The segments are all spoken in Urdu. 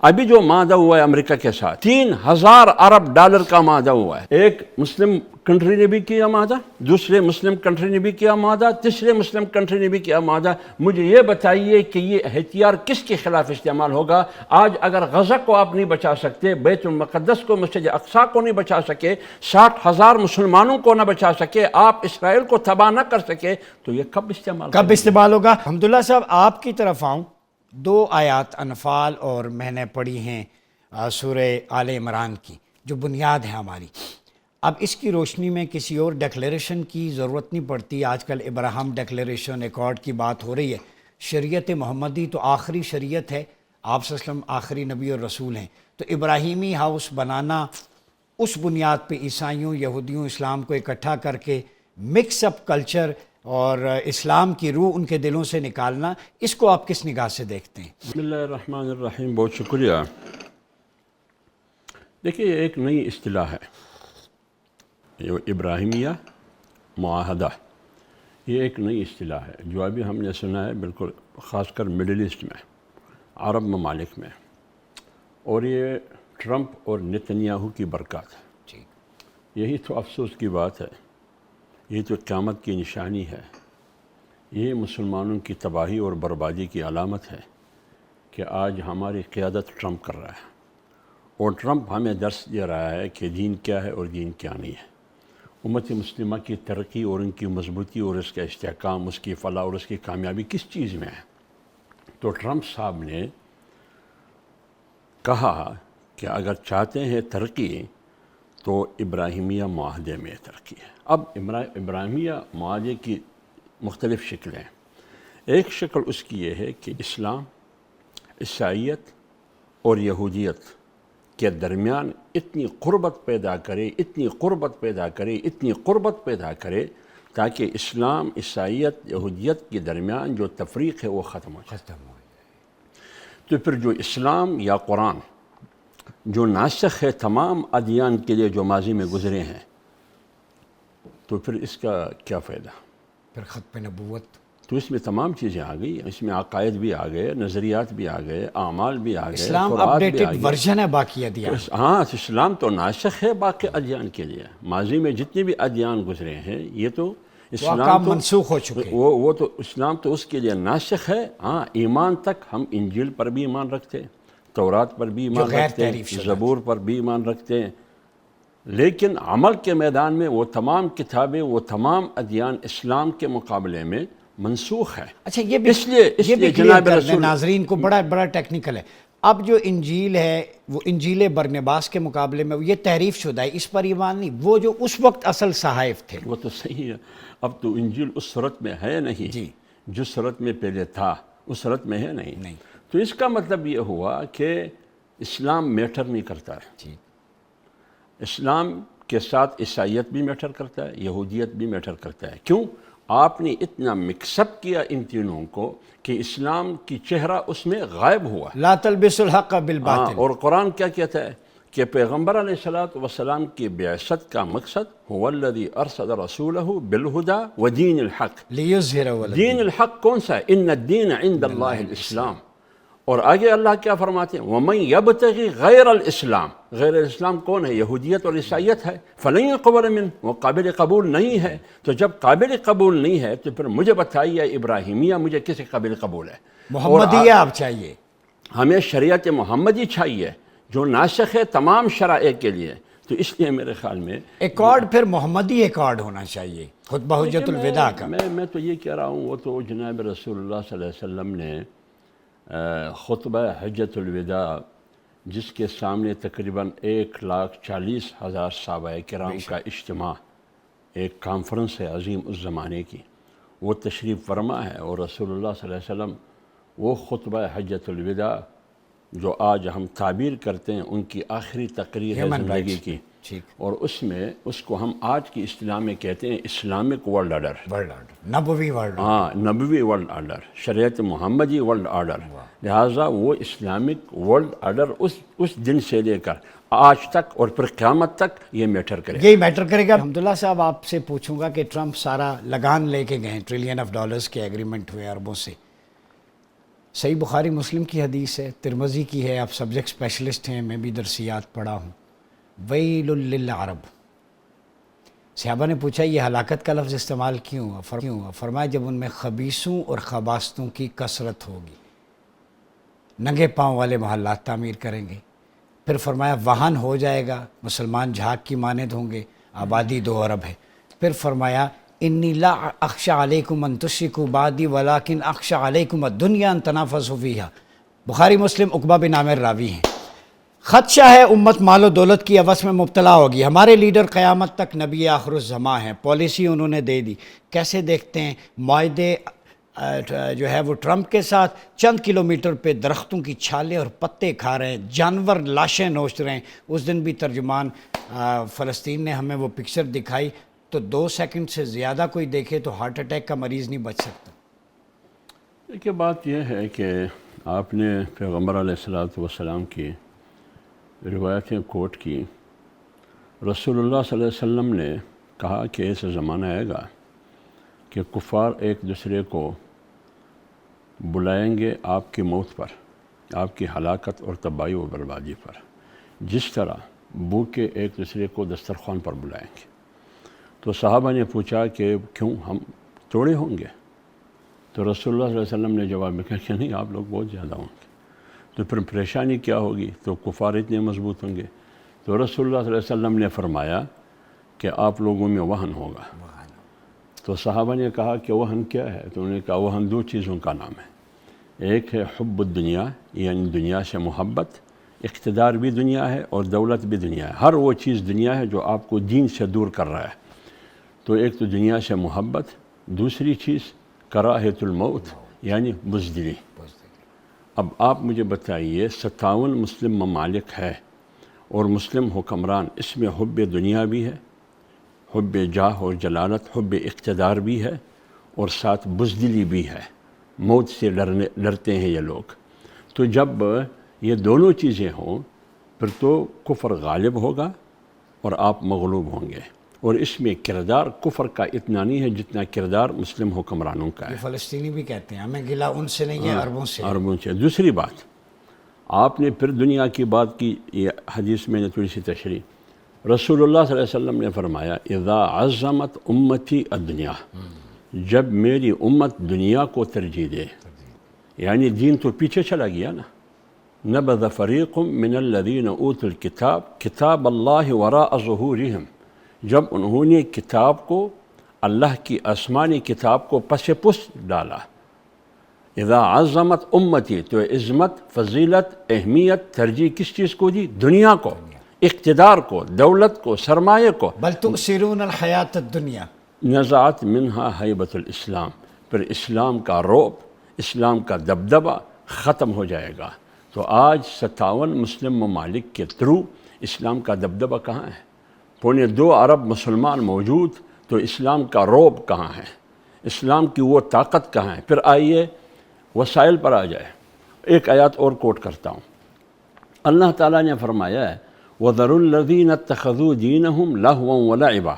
ابھی جو معاہدہ ہوا ہے امریکہ کے ساتھ 3000 ارب ڈالر کا معاہدہ ہوا ہے. ایک مسلم کنٹری نے بھی کیا معاہدہ, دوسرے مسلم کنٹری نے بھی کیا معاہدہ, تیسرے مسلم کنٹری نے بھی کیا معاہدہ. مجھے یہ بتائیے کہ یہ ہتھیار کس کے خلاف استعمال ہوگا؟ آج اگر غزہ کو آپ نہیں بچا سکتے, بیت المقدس کو, مسجد اقصیٰ کو نہیں بچا سکے, 60,000 مسلمانوں کو نہ بچا سکے, آپ اسرائیل کو تباہ نہ کر سکے, تو یہ کب استعمال ہوگا؟ حمداللہ صاحب آپ کی طرف آؤں. 2 آیات انفال اور میں نے پڑھی ہیں سورہ آل عمران کی جو بنیاد ہے ہماری. اب اس کی روشنی میں کسی اور ڈیکلیریشن کی ضرورت نہیں پڑتی. آج کل ابراہم ڈیکلیریشن ایکارڈ کی بات ہو رہی ہے. شریعت محمدی تو آخری شریعت ہے, آپ صلی اللہ علیہ وسلم آخری نبی اور رسول ہیں, تو ابراہیمی ہاؤس بنانا, اس بنیاد پہ عیسائیوں, یہودیوں, اسلام کو اکٹھا کر کے مکس اپ کلچر اور اسلام کی روح ان کے دلوں سے نکالنا, اس کو آپ کس نگاہ سے دیکھتے ہیں؟ بسم اللہ الرحمن الرحیم. بہت شکریہ. دیکھیے, یہ ایک نئی اصطلاح ہے, یہ ابراہیمیہ معاہدہ, یہ ایک نئی اصطلاح ہے جو ابھی ہم نے سنا ہے, بالکل خاص کر مڈل ایسٹ میں, عرب ممالک میں, اور یہ ٹرمپ اور نتنیاہو کی برکات ہے. یہی تو افسوس کی بات ہے, یہ تو قیامت کی نشانی ہے, یہ مسلمانوں کی تباہی اور بربادی کی علامت ہے کہ آج ہماری قیادت ٹرمپ کر رہا ہے, اور ٹرمپ ہمیں درس دے رہا ہے کہ دین کیا ہے اور دین کیا نہیں ہے. امت مسلمہ کی ترقی اور ان کی مضبوطی اور اس کا استحکام, اس کی فلاح اور اس کی کامیابی کس چیز میں ہے؟ تو ٹرمپ صاحب نے کہا کہ اگر چاہتے ہیں ترقی تو ابراہیمیہ معاہدے میں ترقی ہے. اب ابراہیمیہ معاہدے کی مختلف شکلیں ہیں. ایک شکل اس کی یہ ہے کہ اسلام, عیسائیت اور یہودیت کے درمیان اتنی قربت پیدا کرے, اتنی قربت پیدا کرے, اتنی قربت پیدا کرے تاکہ اسلام, عیسائیت, یہودیت کے درمیان جو تفریق ہے وہ ختم ہو جائے. تو پھر جو اسلام یا قرآن جو ناسخ ہے تمام ادیان کے لیے جو ماضی میں گزرے ہیں, تو پھر اس کا کیا فائدہ؟ پھر ختم نبوت. تو اس میں تمام چیزیں آ گئی, اس میں عقائد بھی آ گئے, نظریات بھی آ گئے, اعمال بھی آ گئے, اسلام اپڈیٹڈ ورژن ہے باقی ادیان. ہاں, اسلام تو ناسخ ہے باقی ادیان کے لیے. ماضی میں جتنے بھی ادیان گزرے ہیں, یہ تو اسلام تو منسوخ ہو چکے, وہ تو اسلام تو اس کے لیے ناسخ ہے. ہاں, ایمان تک ہم انجیل پر بھی ایمان رکھتے, تورات پر بھی ایمان رکھتے, زبور پر بھی ایمان رکھتے ہیں, لیکن عمل کے میدان میں وہ تمام کتابیں, وہ تمام ادیان اسلام کے مقابلے میں منسوخ ہے. اچھا, یہ بھی جناب رسول ناظرین کو بڑا ٹیکنیکل ہے. اب جو انجیل ہے وہ انجیل برنباس کے مقابلے میں یہ تحریف شدہ ہے, اس پر ایمان نہیں. وہ جو اس وقت اصل صحائف تھے وہ تو صحیح ہے. اب تو انجیل اس صورت میں ہے نہیں جی, جس صورت میں پہلے تھا, اس صورت میں ہے نہیں. تو اس کا مطلب یہ ہوا کہ اسلام میٹر نہیں کرتا ہے. اسلام کے ساتھ عیسائیت بھی میٹر کرتا ہے, یہودیت بھی میٹر کرتا ہے. کیوں؟ آپ نے اتنا مکس اپ کیا ان تینوں کو کہ اسلام کی چہرہ اس میں غائب ہوا. لا تلبسوا الحق بالباطل. اور قرآن کیا کہتا ہے کہ پیغمبر علیہ الصلوۃ والسلام کی بعثت کا مقصد هو الذی ارسل رسولہ بالہدی ودین الحق. لیظہرہ دین الحق کون سا ہے؟ ان الدین عند اللہ الاسلام. اور آگے اللہ کیا فرماتے ہیں؟ وَمَن يَبْتَغِ غَيْرَ الْإِسْلَامِ. غیر الاسلام کون ہے؟ یہودیت اور عیسائیت ہے. فَلَن يُقْبَلَ مِنْهُ, وہ قابل قبول نہیں ہے. تو جب قابل قبول نہیں ہے تو پھر مجھے بتائیے ابراہیمیہ مجھے کسی قابل قبول ہے؟ محمدیہ آپ چاہیے. ہمیں شریعت محمدی چاہیے جو ناسخ ہے تمام شرائع کے لیے. تو اس لیے میرے خیال میں ایکارڈ پھر محمدی ایکارڈ ہونا چاہیے, خطبہ حجت الوداع کا. میں تو یہ کہہ رہا ہوں, وہ تو جناب رسول اللہ صلی اللہ علیہ وسلم نے خطبہ حجت الوداع, جس کے سامنے تقریباً 140,000 صحابہ کرام کا اجتماع, ایک کانفرنس ہے عظیم اس زمانے کی, وہ تشریف فرما ہے. اور رسول اللہ صلی اللہ علیہ وسلم وہ خطبہ حجت الوداع جو آج ہم تعبیر کرتے ہیں ان کی آخری تقریر ہے زندگی کی, اور اس میں اس کو ہم آج کی اصطلاح میں کہتے ہیں اسلامک ورلڈ آرڈر. نبوی ورلڈ. ہاں, نبوی ورلڈ آرڈر, شریعت محمدی ورلڈ آرڈر. لہٰذا وہ اسلامک ورلڈ آرڈر اس دن سے لے کر آج تک اور پھر قیامت تک یہ میٹر کرے گا. یہی میٹر کرے گا. حمداللہ صاحب آپ سے پوچھوں گا کہ ٹرمپ سارا لگان لے کے گئے, $1 ٹریلین کے ایگریمنٹ ہوئے عربوں سے, صحیح بخاری مسلم کی حدیث ہے، ترمذی کی ہے، آپ سبجیکٹ اسپیشلسٹ ہیں، میں بھی درسیات پڑھا ہوں. ویل للعرب. صحابہ نے پوچھا یہ ہلاکت کا لفظ استعمال کیوں؟ فرمایا جب ان میں خبیثوں اور خباثتوں کی کثرت ہوگی. ننگے پاؤں والے محلات تعمیر کریں گے. پھر فرمایا وہن ہو جائے گا، مسلمان جھاگ کی مانند ہوں گے، آبادی 2 ارب ہے. پھر فرمایا انی لا اخشى علیکم ان تشرکوا بعدی ولکن اخشى علیکم الدنیا ان تنافسوا فیہا. بخاری مسلم، عقبہ بن عامر راوی ہیں. خدشہ ہے امت مال و دولت کی ہوس میں مبتلا ہوگی. ہمارے لیڈر قیامت تک نبی آخر الزماں ہیں، پالیسی انہوں نے دے دی. کیسے دیکھتے ہیں؟ معاہدے جو ہے وہ ٹرمپ کے ساتھ، چند کلومیٹر پہ درختوں کی چھالیں اور پتے کھا رہے ہیں، جانور لاشیں نوچ رہے ہیں. اس دن بھی ترجمان فلسطین نے ہمیں وہ پکچر دکھائی تو 2 سیکنڈ سے زیادہ کوئی دیکھے تو ہارٹ اٹیک کا مریض نہیں بچ سکتا. دیکھیے بات یہ ہے کہ آپ نے پیغمبر علیہ الصلوۃ والسلام کی روایتیں کوٹ کی. رسول اللہ صلی اللہ علیہ وسلم نے کہا کہ ایسا زمانہ آئے گا کہ کفار ایک دوسرے کو بلائیں گے آپ کی موت پر، آپ کی ہلاکت اور تباہی و بربادی پر، جس طرح بھوکے ایک دوسرے کو دسترخوان پر بلائیں گے. تو صحابہ نے پوچھا کہ کیوں، ہم توڑے ہوں گے؟ تو رسول اللہ صلی اللہ علیہ وسلم نے جواب میں کہا کہ نہیں، آپ لوگ بہت زیادہ ہوں گے. تو پھر پریشانی کیا ہوگی؟ تو کفار اتنے مضبوط ہوں گے. تو رسول اللہ صلی اللہ علیہ وسلم نے فرمایا کہ آپ لوگوں میں وہن ہوگا. تو صحابہ نے کہا کہ وہن کیا ہے؟ تو انہوں نے کہا وہن 2 چیزوں کا نام ہے. ایک ہے حب الدنیا، یعنی دنیا سے محبت. اقتدار بھی دنیا ہے اور دولت بھی دنیا ہے. ہر وہ چیز دنیا ہے جو آپ کو دین سے دور کر رہا ہے. تو ایک تو دنیا سے محبت، دوسری چیز کراہت الموت یعنی بزدلی. اب آپ مجھے بتائیے 57 مسلم ممالک ہے اور مسلم حکمران، اس میں حب دنیا بھی ہے، حب جاہ اور جلالت، حب اقتدار بھی ہے، اور ساتھ بزدلی بھی ہے. موت سے ڈرتے ہیں یہ لوگ. تو جب یہ دونوں چیزیں ہوں پھر تو کفر غالب ہوگا اور آپ مغلوب ہوں گے. اور اس میں کردار کفر کا اتنا نہیں ہے جتنا کردار مسلم حکمرانوں کا ہے. یہ فلسطینی بھی کہتے ہیں ہمیں گلا ان سے نہیں ہے، عربوں سے. عربوں سے. دوسری بات، آپ نے پھر دنیا کی بات کی. یہ حدیث میں نے تھوڑی سی تشریح. رسول اللہ صلی اللہ علیہ وسلم نے فرمایا اذا عظمت امتی الدنیا، جب میری امت دنیا کو ترجیح دے، یعنی دین تو پیچھے چلا گیا نا. نبذ فریق من الذین اوتوا الکتاب کتاب اللہ وراء ظہورہم، جب انہوں نے کتاب کو، اللہ کی آسمانی کتاب کو پس پشت ڈالا. اذا عظمت امتی، تو عظمت، فضیلت، اہمیت، ترجیح کس چیز کو دی؟ دنیا کو، اقتدار کو، دولت کو، سرمایہ کو. بل تؤثرون الحیات الدنیا. نزعت منہا حیبت الاسلام، پھر اسلام کا رعب، اسلام کا دبدبہ ختم ہو جائے گا. تو آج 57 مسلم ممالک کے تھرو اسلام کا دبدبہ کہاں ہے؟ 2.25 ارب مسلمان موجود، تو اسلام کا رعب کہاں ہے؟ اسلام کی وہ طاقت کہاں ہے؟ پھر آئیے وسائل پر آ جائے. ایک آیات اور کوٹ کرتا ہوں. اللہ تعالیٰ نے فرمایا ہے وَذَرُوا الَّذِينَ اتَّخَذُوا دِينَهُمْ لَهْوًا وَلَعِبًا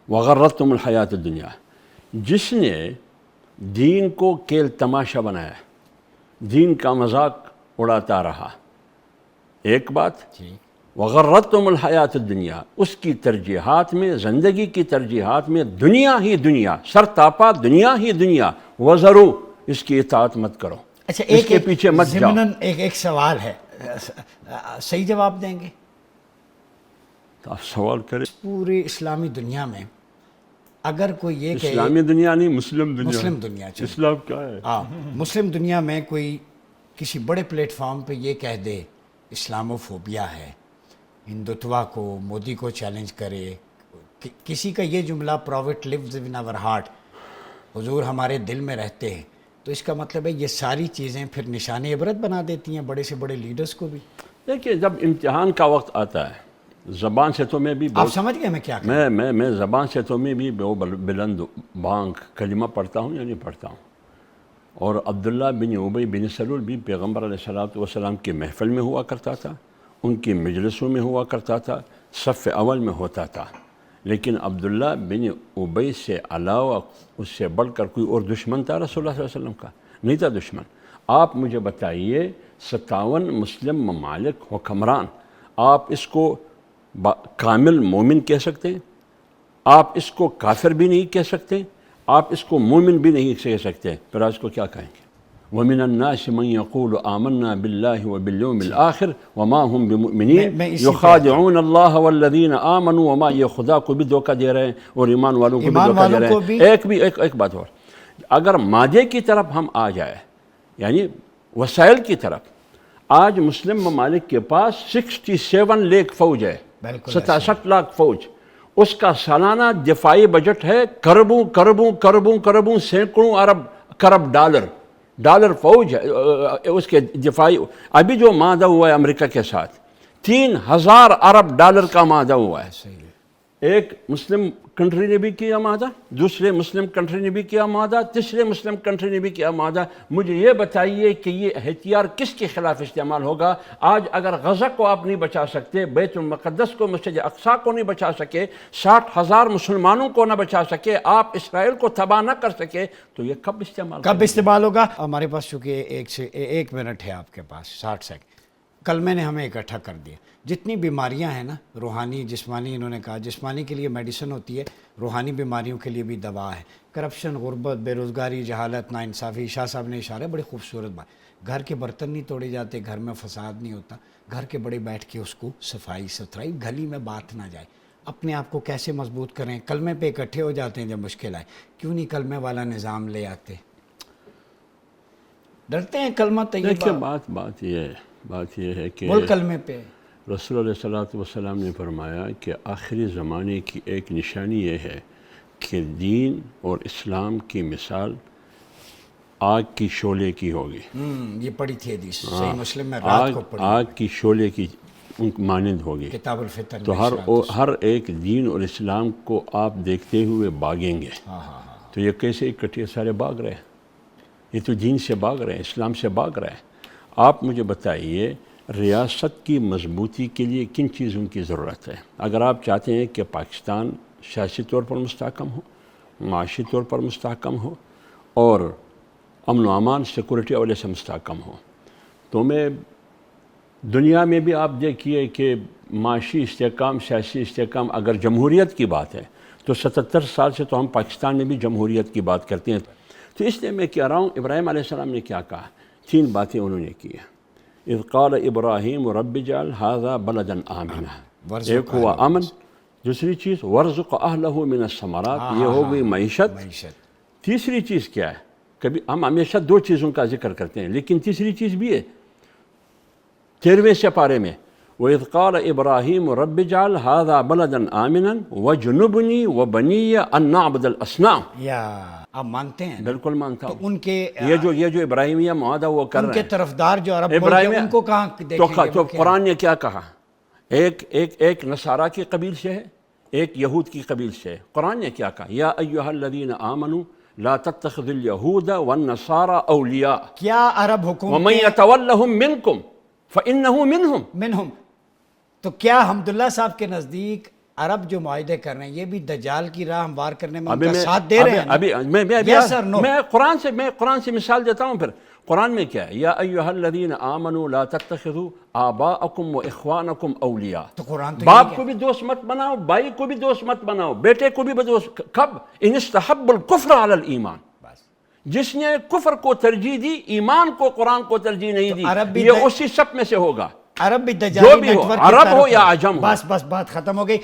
وَغَرَّتْهُمُ الْحَيَاةُ الدُّنْيَا. جس نے دین کو کھیل تماشا بنایا، دین کا مذاق اڑاتا رہا، ایک بات، وَغَرَّتْهُمُ الْحَيَاةُ الدُّنْيَا، اس کی ترجیحات میں، زندگی کی ترجیحات میں دنیا ہی دنیا، سر تاپا دنیا ہی دنیا. وَذَرُوا، اس کی اطاعت مت کرو، اچھا اس کے پیچھے مت جاؤ. ایک سوال ہے، صحیح جواب دیں گے؟ تو آپ سوال کریں. پوری اسلامی دنیا میں اگر کوئی یہ کہ اسلامی دنیا نہیں، مسلم دنیا. مسلم دنیا، اسلام کیا ہے؟ ہاں، مسلم دنیا میں کوئی کسی بڑے پلیٹ فارم پہ یہ کہہ دے اسلاموفوبیا ہے، ہندوتوا کو، مودی کو چیلنج کرے، کسی کا یہ جملہ prophet lives in our heart, حضور ہمارے دل میں رہتے ہیں، تو اس کا مطلب ہے یہ ساری چیزیں پھر نشان عبرت بنا دیتی ہیں بڑے سے بڑے لیڈرز کو بھی. دیکھیے جب امتحان کا وقت آتا ہے، زبان سے تو میں بھی آپ سمجھ گئے میں کیا کہوں؟ میں زبان سے تو میں بھی بلند بانگ کلمہ پڑھتا ہوں یا نہیں پڑھتا ہوں. اور عبداللہ بن ابی بن سلول بھی پیغمبر علیہ الصلوۃ والسلام کی محفل میں ہوا کرتا تھا، ان کی مجلسوں میں ہوا کرتا تھا، صف اول میں ہوتا تھا. لیکن عبداللہ بن ابی سے علاوہ اس سے بڑھ کر کوئی اور دشمن تھا رسول اللہ صلی اللہ علیہ وسلم کا؟ نہیں تھا دشمن. آپ مجھے بتائیے 57 مسلم ممالک حکمران، آپ اس کو کامل مومن کہہ سکتے ہیں؟ آپ اس کو کافر بھی نہیں کہہ سکتے، آپ اس کو مومن بھی نہیں کہہ سکتے، پھر آج کو کیا کہیں گے؟ وَمِنَ النَّاسِ مَن يَقُولُ آمَنَّا بِاللَّهِ وَبِالْيَوْمِ الْآخِرِ وَمَا هُمْ بِمُؤْمِنِينَ يُخَادِعُونَ اللَّهَ وَالَّذِينَ آمَنُوا وَمَا، یہ خدا کو بھی دھوکہ دے رہے ہیں اور ایمان والوں کو بھی دھوکہ دے رہے ہیں۔ ایک بات اور، اگر مادے کی طرف ہم آ جائے، یعنی وسائل کی طرف، آج مسلم ممالک کے پاس 67 لاکھ فوج ہے، 67 لاکھ فوج، اس کا سالانہ دفاعی بجٹ ہے کربوں سینکڑوں ارب کرب ڈالر فوج ہے اس کے دفاعی۔ ابھی جو معاہدہ ہوا ہے امریکہ کے ساتھ 3000 ارب ڈالر کا معاہدہ ہوا ہے، ایک مسلم کنٹری نے بھی کیا معاہدہ، دوسرے مسلم کنٹری نے بھی کیا معاہدہ، تیسرے مسلم کنٹری نے بھی کیا معاہدہ۔ مجھے یہ بتائیے کہ یہ ہتھیار کس کے خلاف استعمال ہوگا؟ آج اگر غزہ کو آپ نہیں بچا سکتے، بیت المقدس کو، مسجد اقصیٰ کو نہیں بچا سکے، 60,000 مسلمانوں کو نہ بچا سکے، آپ اسرائیل کو تباہ نہ کر سکے، تو یہ کب استعمال ہوگا؟ ہمارے پاس چونکہ 1 منٹ ہے آپ کے پاس، 60 سیکنڈ۔ کلمے نے ہمیں اکٹھا کر دیا۔ جتنی بیماریاں ہیں نا، روحانی جسمانی، انہوں نے کہا جسمانی کے لیے میڈیسن ہوتی ہے، روحانی بیماریوں کے لیے بھی دوا ہے۔ کرپشن، غربت، بے روزگاری، جہالت، ناانصافی، شاہ صاحب نے اشارہ، بڑی خوبصورت بات۔ گھر کے برتن نہیں توڑے جاتے، گھر میں فساد نہیں ہوتا، گھر کے بڑے بیٹھ کے اس کو صفائی ستھرائی، گلی میں بات نہ جائے۔ اپنے آپ کو کیسے مضبوط کریں؟ کلمے پہ اکٹھے ہو جاتے ہیں جب مشکل آئے، کیوں نہیں کلمے والا نظام لے آتے؟ ڈرتے ہیں کلمہ طیبہ۔ بات یہ ہے کہ کلمے پہ رسول علیہ الصلوۃ والسلام نے فرمایا کہ آخری زمانے کی ایک نشانی یہ ہے کہ دین اور اسلام کی مثال آگ کی شعلے کی ہوگی۔ یہ پڑھی تھی حدیث، صحیح مسلم میں رات کو پڑھی، آگ کی شعلے کی مانند ہوگی، کتاب الفطر۔ تو ہر ایک دین اور اسلام کو آپ دیکھتے ہوئے بھاگیں گے۔ تو یہ کیسے اکٹھے سارے بھاگ رہے ہیں؟ یہ تو دین سے بھاگ رہے ہیں، اسلام سے بھاگ رہے ہیں۔ آپ مجھے بتائیے ریاست کی مضبوطی کے لیے کن چیزوں کی ضرورت ہے؟ اگر آپ چاہتے ہیں کہ پاکستان سیاسی طور پر مستحکم ہو، معاشی طور پر مستحکم ہو اور امن و امان سیکورٹی والے سے مستحکم ہو، تو میں دنیا میں بھی آپ دیکھیے کہ معاشی استحکام، سیاسی استحکام، اگر جمہوریت کی بات ہے تو 77 سال سے تو ہم پاکستان میں بھی جمہوریت کی بات کرتے ہیں۔ تو اس لیے میں کہہ رہا ہوں ابراہیم علیہ السلام نے کیا کہا؟ 3 باتیں انہوں نے کی ہیں۔ اذ قال ابراہیم رب اجعل ھذا بلدا آمنا، ایک ہوا امن، دوسری چیز وارزق اہلہ من الثمرات، یہ ہو گئی معیشت۔ تیسری چیز کیا ہے؟ کبھی ہم ہمیشہ 2 چیزوں کا ذکر کرتے ہیں، لیکن تیسری چیز بھی ہے 13ویں سپارے میں، وَإِذْ قَالَ إِبْرَاهِيمُ رَبِّ اجْعَلْ هَذَا بَلَدًا آمِنًا وَاجْنُبْنِي وَبَنِيَّ أَن نَّعْبُدَ الْأَصْنَامَ۔ یا آپ مانتے ہیں؟ بالکل مانتا ہوں۔ ان کے یہ جو ابراہیمیہ معاہدہ وہ کر رہے ہیں، ان کے طرفدار جو عرب ملک ہیں ان کو کہاں دیکھیں گے؟ تو قرآن نے کیا کہا؟ ایک نصارہ کی قبیل سے ہے، ایک یہود کی قبیل سے ہے۔ قرآن نے کیا کہا؟ یا ایھا الذین آمنوا لا تتخذوا اليہود والنصارى اولیاء، کیا عرب حکومت ومن یتولہم منکم فإنہ منہم۔ تو کیا حمداللہ صاحب کے نزدیک عرب جو معاہدے کر رہے ہیں یہ بھی دجال کی راہ ہموار کرنے میں ان کا ساتھ دے رہے ہیں؟ میں قرآن سے مثال دیتا ہوں۔ پھر قرآن میں کیا ہے؟ یا ایھا الذین آمنوا لا تتخذوا آباءکم واخوانکم اولیاء، باپ کو بھی دوست مت بناؤ، بھائی کو بھی دوست مت بناؤ، بیٹے کو بھی دوست۔ کب؟ ان استحبوا الکفر علی الایمان، جس نے کفر کو ترجیح دی، ایمان کو، قرآن کو ترجیح نہیں دی، یہ اسی سب میں سے ہوگا۔ عرب بھی دجالی نیٹ ورک، عرب ہو یا عجم ہو۔ بس بات ختم ہو گئی۔